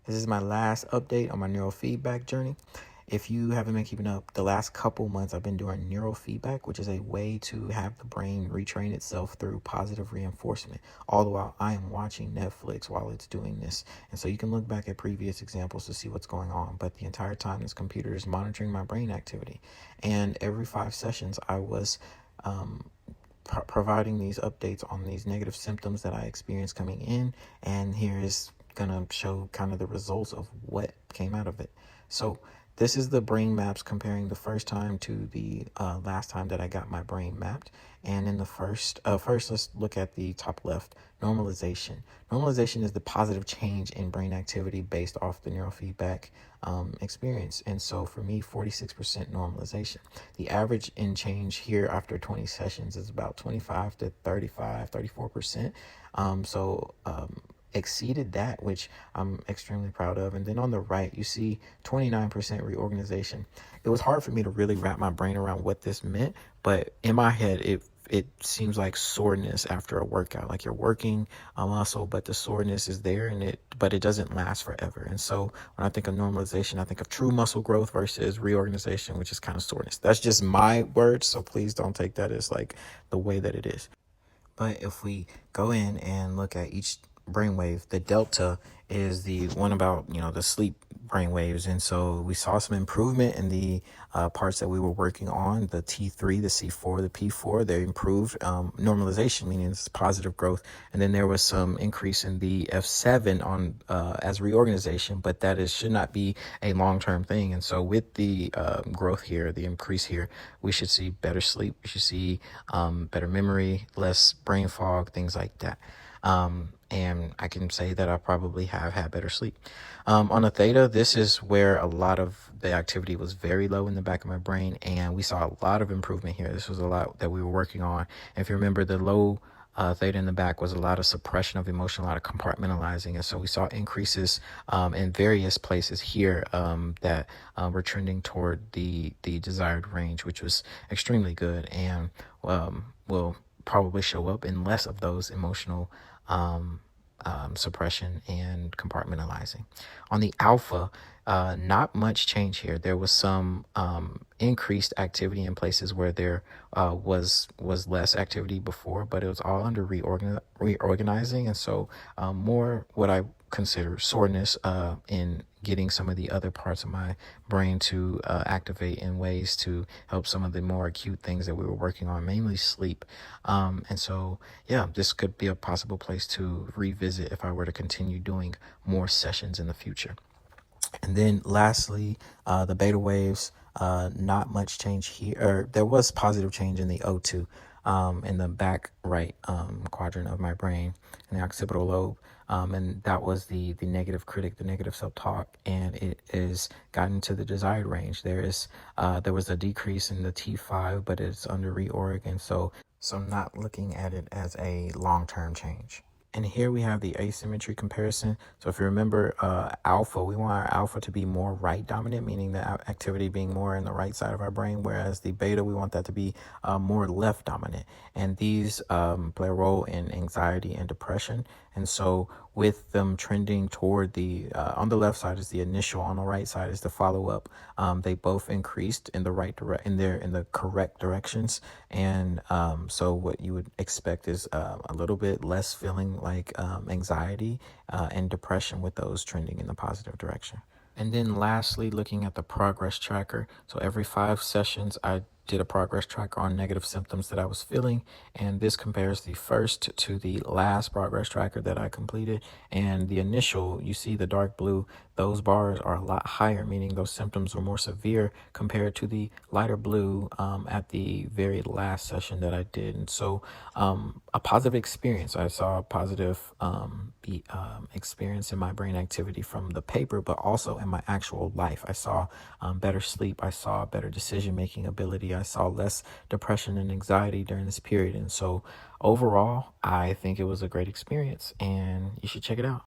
This is my last update on my neurofeedback journey. If you haven't been keeping up, the last couple months I've been doing neurofeedback, which is a way to have the brain retrain itself through positive reinforcement. All the while I am watching Netflix while it's doing this. And so you can look back at previous examples to see what's going on. But the entire time this computer is monitoring my brain activity. And every 5 sessions I was providing these updates on these negative symptoms that I experienced coming in. And here is gonna show kind of the results of what came out of it. So this is the brain maps comparing the first time to the last time that I got my brain mapped. And in the first, let's look at the top left, normalization. Normalization is the positive change in brain activity based off the neurofeedback experience. And so for me, 46% normalization. The average in change here after 20 sessions is about 25 to 34%. Exceeded that, which I'm extremely proud of. And then on the right, you see 29% reorganization. It was hard for me to really wrap my brain around what this meant, but in my head, it seems like soreness after a workout, like you're working a muscle, but the soreness is there, but it doesn't last forever. And so when I think of normalization, I think of true muscle growth versus reorganization, which is kind of soreness. That's just my words, so please don't take that as like the way that it is. But if we go in and look at each brainwave, the delta is the one about, the sleep brainwaves. And so we saw some improvement in the parts that we were working on, the T3, the C4, the P4. They improved normalization, meaning it's positive growth. And then there was some increase in the F7 on as reorganization, but should not be a long-term thing. And so with the growth here, the increase here, we should see better sleep. We should see better memory, less brain fog, things like that. And I can say that I probably have had better sleep. On a theta, this is where a lot of the activity was very low in the back of my brain, and we saw a lot of improvement here. This was a lot that we were working on. And if you remember, the low theta in the back was a lot of suppression of emotion, a lot of compartmentalizing. And so we saw increases in various places here that were trending toward the desired range, which was extremely good, and will probably show up in less of those emotional suppression and compartmentalizing. On the alpha, not much change here. There was some increased activity in places where there was less activity before, but it was all under reorganizing. And so more what I consider soreness in getting some of the other parts of my brain to activate in ways to help some of the more acute things that we were working on, mainly sleep. And so, yeah, this could be a possible place to revisit if I were to continue doing more sessions in the future. And then lastly, the beta waves, not much change here. Or there was positive change in the O2 in the back right quadrant of my brain in the occipital lobe. And that was the negative critic, the negative self-talk, and it is gotten to the desired range. There was a decrease in the T5, but it's under reorg, and so I'm not looking at it as a long-term change. And here we have the asymmetry comparison. So if you remember alpha, we want our alpha to be more right dominant, meaning the activity being more in the right side of our brain, whereas the beta, we want that to be more left dominant. And these play a role in anxiety and depression. And so with them trending toward on the left side is the initial, on the right side is the follow-up. They both increased in the right in the correct directions. And so what you would expect is a little bit less feeling like anxiety and depression with those trending in the positive direction. And then lastly, looking at the progress tracker. So every 5 sessions, I did a progress tracker on negative symptoms that I was feeling. And this compares the first to the last progress tracker that I completed. And the initial, you see the dark blue, those bars are a lot higher, meaning those symptoms were more severe compared to the lighter blue at the very last session that I did. And so a positive experience. I saw a positive experience in my brain activity from the paper, but also in my actual life. I saw better sleep. I saw better decision-making ability. I saw less depression and anxiety during this period. And so overall, I think it was a great experience, and you should check it out.